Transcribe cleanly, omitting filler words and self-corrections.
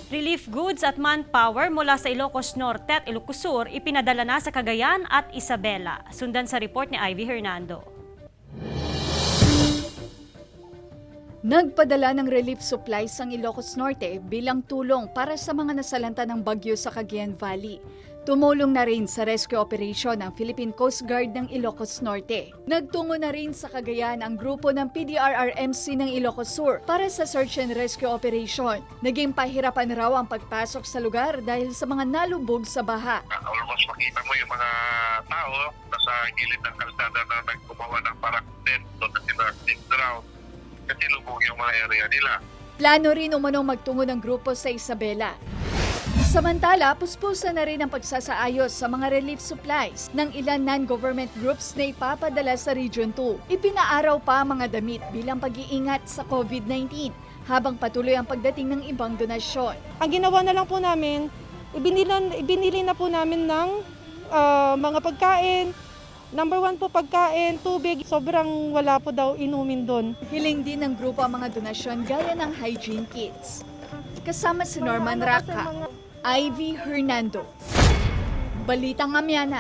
Relief goods at manpower mula sa Ilocos Norte at Ilocos Sur ipinadala na sa Cagayan at Isabela. Sundan sa report ni Ivy Hernando. Nagpadala ng relief supplies ang Ilocos Norte bilang tulong para sa mga nasalanta ng bagyo sa Cagayan Valley. Tumulong na rin sa rescue operation ng Philippine Coast Guard ng Ilocos Norte. Nagtungo na rin sa Cagayan ang grupo ng PDRRMC ng Ilocos Sur para sa search and rescue operation. Naging pahirapan raw ang pagpasok sa lugar dahil sa mga nalubog sa baha. Almost makita mo yung mga tao nasa gilid ng kalsada na naggumawa ng parang tent doon na sila ground kasi lubog yung mga area nila. Plano rin umanong magtungo ng grupo sa Isabela. Samantala, puspusan na rin ang pagsasaayos sa mga relief supplies ng ilan non-government groups na ipapadala sa Region 2. Ipinaaraw pa ang mga damit bilang pag-iingat sa COVID-19 habang patuloy ang pagdating ng ibang donasyon. Ang ginawa na lang po namin, ibinili na po namin ng mga pagkain. Number 1 po pagkain, tubig. Sobrang wala po daw inumin doon. Hiling din ng grupo ang mga donasyon gaya ng hygiene kits. Kasama si Norman Raka, Ivy Hernando. Balitang Amyana.